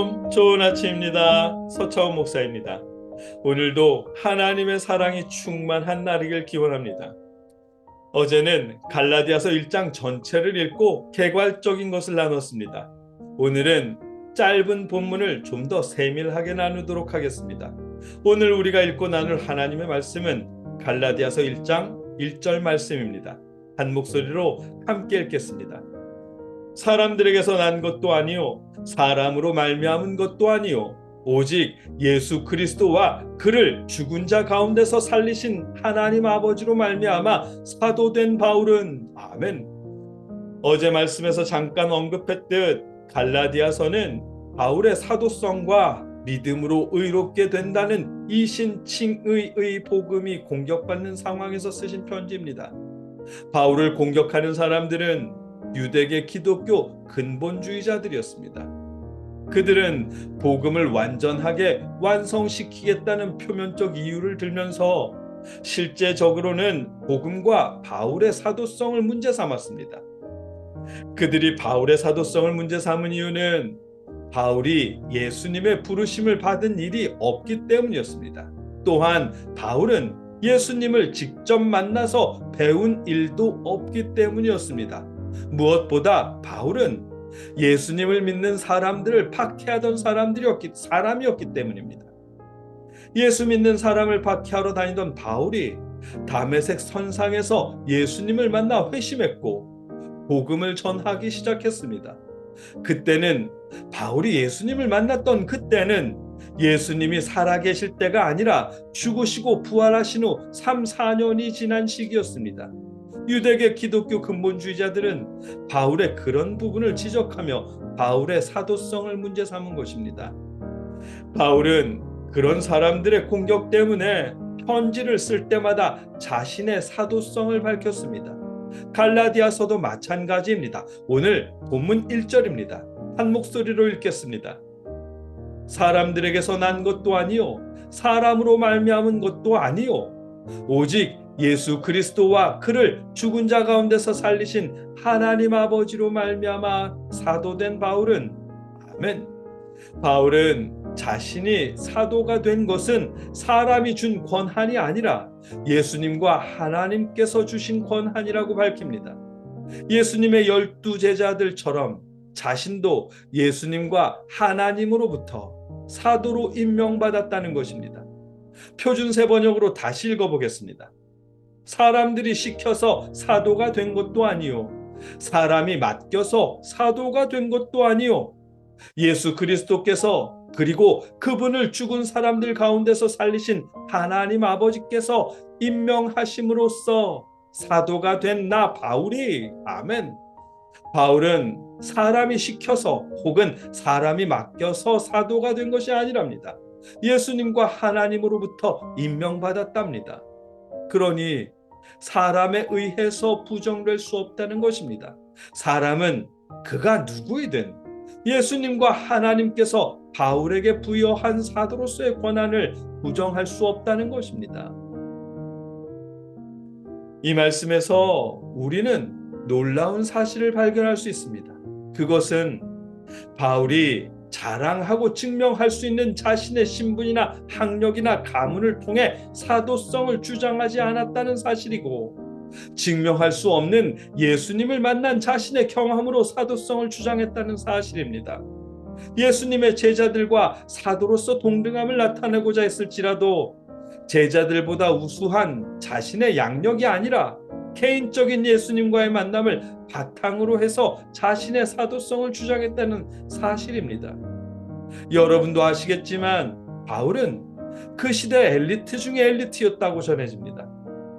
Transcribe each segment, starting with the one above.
샬롬, 좋은 아침입니다. 서차원 목사입니다. 오늘도 하나님의 사랑이 충만한 날이길 기원합니다. 어제는 갈라디아서 1장 전체를 읽고 개괄적인 것을 나눴습니다. 오늘은 짧은 본문을 좀 더 세밀하게 나누도록 하겠습니다. 오늘 우리가 읽고 나눌 하나님의 말씀은 갈라디아서 1장 1절 말씀입니다. 한 목소리로 함께 읽겠습니다. 사람들에게서 난 것도 아니요 사람으로 말미암은 것도 아니요 오직 예수 그리스도와 그를 죽은 자 가운데서 살리신 하나님 아버지로 말미암아 사도된 바울은 아멘. 어제 말씀에서 잠깐 언급했듯 갈라디아서는 바울의 사도성과 믿음으로 의롭게 된다는 이신칭의의 복음이 공격받는 상황에서 쓰신 편지입니다. 바울을 공격하는 사람들은 유대계 기독교 근본주의자들이었습니다. 그들은 복음을 완전하게 완성시키겠다는 표면적 이유를 들면서 실제적으로는 복음과 바울의 사도성을 문제 삼았습니다. 그들이 바울의 사도성을 문제 삼은 이유는 바울이 예수님의 부르심을 받은 일이 없기 때문이었습니다. 또한 바울은 예수님을 직접 만나서 배운 일도 없기 때문이었습니다. 무엇보다 바울은 예수님을 믿는 사람들을 박해하던 사람이었기 때문입니다. 예수 믿는 사람을 박해하러 다니던 바울이 다메섹 선상에서 예수님을 만나 회심했고 복음을 전하기 시작했습니다. 그때는 바울이 예수님을 만났던 그때는 예수님이 살아계실 때가 아니라 죽으시고 부활하신 후 3, 4년이 지난 시기였습니다. 유대계 기독교 근본주의자들은 바울의 그런 부분을 지적하며 바울의 사도성을 문제 삼은 것입니다. 바울은 그런 사람들의 공격 때문에 편지를 쓸 때마다 자신의 사도성을 밝혔습니다. 갈라디아서도 마찬가지입니다. 오늘 본문 1절입니다. 한 목소리로 읽겠습니다. 사람들에게서 난 것도 아니요 사람으로 말미암은 것도 아니요 오직 예수 그리스도와 그를 죽은 자 가운데서 살리신 하나님 아버지로 말미암아 사도된 바울은 아멘. 바울은 자신이 사도가 된 것은 사람이 준 권한이 아니라 예수님과 하나님께서 주신 권한이라고 밝힙니다. 예수님의 12 제자들처럼 자신도 예수님과 하나님으로부터 사도로 임명받았다는 것입니다. 표준세 번역으로 다시 읽어보겠습니다. 사람들이 시켜서 사도가 된 것도 아니요 사람이 맡겨서 사도가 된 것도 아니요 예수 그리스도께서 그리고 그분을 죽은 사람들 가운데서 살리신 하나님 아버지께서 임명하심으로써 사도가 된 나 바울이 아멘. 바울은 사람이 시켜서 혹은 사람이 맡겨서 사도가 된 것이 아니랍니다. 예수님과 하나님으로부터 임명받았답니다. 그러니 사람에 의해서 부정될 수 없다는 것입니다. 사람은 그가 누구이든 예수님과 하나님께서 바울에게 부여한 사도로서의 권한을 부정할 수 없다는 것입니다. 이 말씀에서 우리는 놀라운 사실을 발견할 수 있습니다. 그것은 바울이 자랑하고 증명할 수 있는 자신의 신분이나 학력이나 가문을 통해 사도성을 주장하지 않았다는 사실이고 증명할 수 없는 예수님을 만난 자신의 경험으로 사도성을 주장했다는 사실입니다. 예수님의 제자들과 사도로서 동등함을 나타내고자 했을지라도 제자들보다 우수한 자신의 양력이 아니라 개인적인 예수님과의 만남을 바탕으로 해서 자신의 사도성을 주장했다는 사실입니다. 여러분도 아시겠지만 바울은 그 시대 엘리트 중에 엘리트였다고 전해집니다.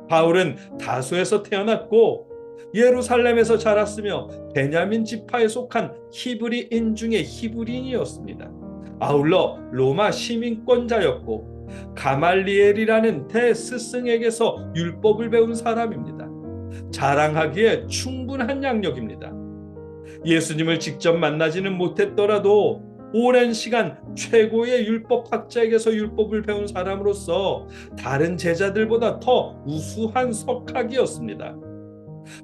바울은 다소에서 태어났고 예루살렘에서 자랐으며 베냐민 지파에 속한 히브리인 중에 히브리인이었습니다. 아울러 로마 시민권자였고 가말리엘이라는 대스승에게서 율법을 배운 사람입니다. 자랑하기에 충분한 양력입니다. 예수님을 직접 만나지는 못했더라도 오랜 시간 최고의 율법학자에게서 율법을 배운 사람으로서 다른 제자들보다 더 우수한 석학이었습니다.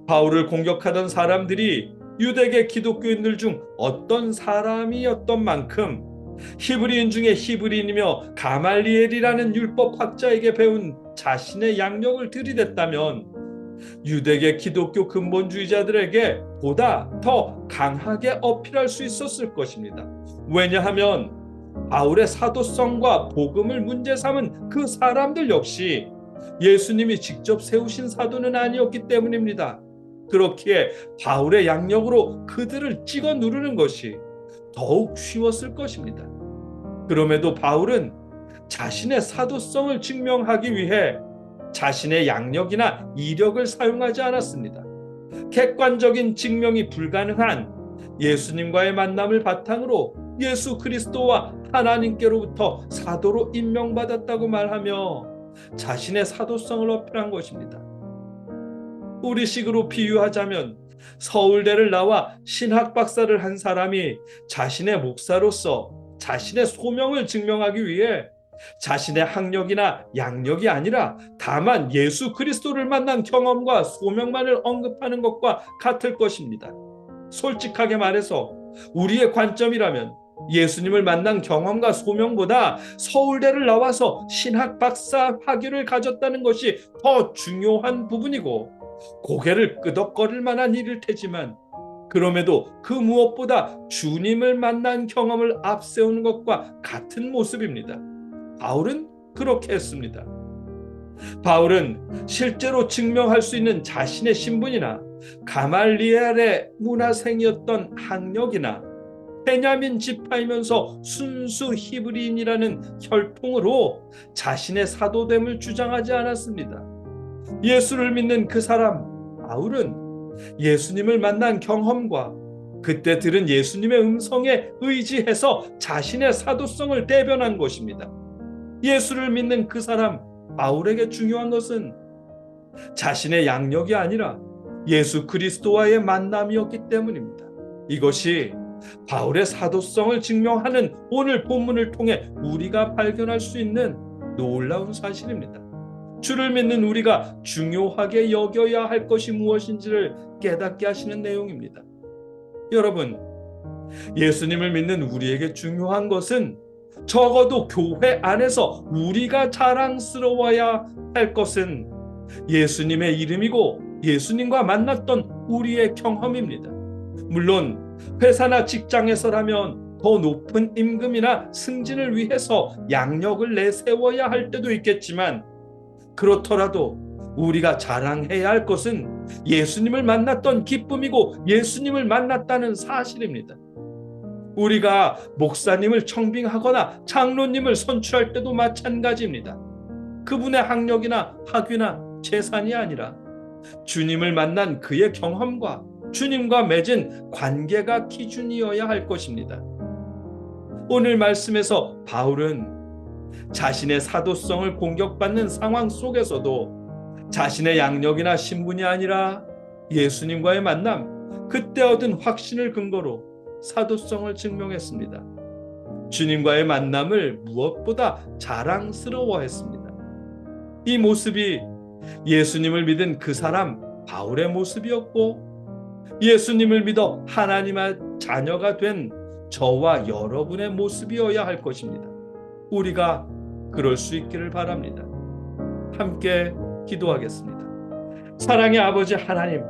바울을 공격하던 사람들이 유대계 기독교인들 중 어떤 사람이었던 만큼 히브리인 중에 히브리인이며 가말리엘이라는 율법학자에게 배운 자신의 양력을 들이댔다면 유대계 기독교 근본주의자들에게 보다 더 강하게 어필할 수 있었을 것입니다. 왜냐하면 바울의 사도성과 복음을 문제 삼은 그 사람들 역시 예수님이 직접 세우신 사도는 아니었기 때문입니다. 그렇기에 바울의 양력으로 그들을 찍어 누르는 것이 더욱 쉬웠을 것입니다. 그럼에도 바울은 자신의 사도성을 증명하기 위해 자신의 양력이나 이력을 사용하지 않았습니다. 객관적인 증명이 불가능한 예수님과의 만남을 바탕으로 예수 그리스도와 하나님께로부터 사도로 임명받았다고 말하며 자신의 사도성을 어필한 것입니다. 우리식으로 비유하자면 서울대를 나와 신학 박사를 한 사람이 자신의 목사로서 자신의 소명을 증명하기 위해 자신의 학력이나 양력이 아니라 다만 예수 그리스도를 만난 경험과 소명만을 언급하는 것과 같을 것입니다. 솔직하게 말해서 우리의 관점이라면 예수님을 만난 경험과 소명보다 서울대를 나와서 신학 박사 학위를 가졌다는 것이 더 중요한 부분이고 고개를 끄덕거릴 만한 일일 테지만, 그럼에도 그 무엇보다 주님을 만난 경험을 앞세우는 것과 같은 모습입니다. 바울은 그렇게 했습니다. 바울은 실제로 증명할 수 있는 자신의 신분이나 가말리엘의 문화생이었던 학력이나 베냐민 지파이면서 순수 히브리인이라는 혈통으로 자신의 사도됨을 주장하지 않았습니다. 예수를 믿는 그 사람 바울은 예수님을 만난 경험과 그때 들은 예수님의 음성에 의지해서 자신의 사도성을 대변한 것입니다. 예수를 믿는 그 사람 바울에게 중요한 것은 자신의 양력이 아니라 예수 그리스도와의 만남이었기 때문입니다. 이것이 바울의 사도성을 증명하는 오늘 본문을 통해 우리가 발견할 수 있는 놀라운 사실입니다. 주를 믿는 우리가 중요하게 여겨야 할 것이 무엇인지를 깨닫게 하시는 내용입니다. 여러분, 예수님을 믿는 우리에게 중요한 것은 적어도 교회 안에서 우리가 자랑스러워야 할 것은 예수님의 이름이고 예수님과 만났던 우리의 경험입니다. 물론 회사나 직장에서라면 더 높은 임금이나 승진을 위해서 양력을 내세워야 할 때도 있겠지만, 그렇더라도 우리가 자랑해야 할 것은 예수님을 만났던 기쁨이고 예수님을 만났다는 사실입니다. 우리가 목사님을 청빙하거나 장로님을 선출할 때도 마찬가지입니다. 그분의 학력이나 학위나 재산이 아니라 주님을 만난 그의 경험과 주님과 맺은 관계가 기준이어야 할 것입니다. 오늘 말씀에서 바울은 자신의 사도성을 공격받는 상황 속에서도 자신의 양력이나 신분이 아니라 예수님과의 만남, 그때 얻은 확신을 근거로 사도성을 증명했습니다. 주님과의 만남을 무엇보다 자랑스러워했습니다. 이 모습이 예수님을 믿은 그 사람 바울의 모습이었고, 예수님을 믿어 하나님의 자녀가 된 저와 여러분의 모습이어야 할 것입니다. 우리가 그럴 수 있기를 바랍니다. 함께 기도하겠습니다. 사랑의 아버지 하나님,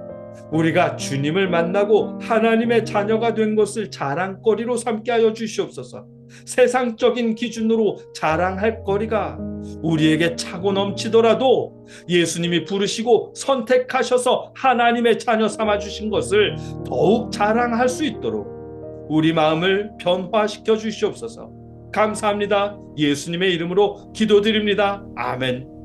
우리가 주님을 만나고 하나님의 자녀가 된 것을 자랑거리로 삼게 하여 주시옵소서. 세상적인 기준으로 자랑할 거리가 우리에게 차고 넘치더라도 예수님이 부르시고 선택하셔서 하나님의 자녀 삼아 주신 것을 더욱 자랑할 수 있도록 우리 마음을 변화시켜 주시옵소서. 감사합니다. 예수님의 이름으로 기도드립니다. 아멘.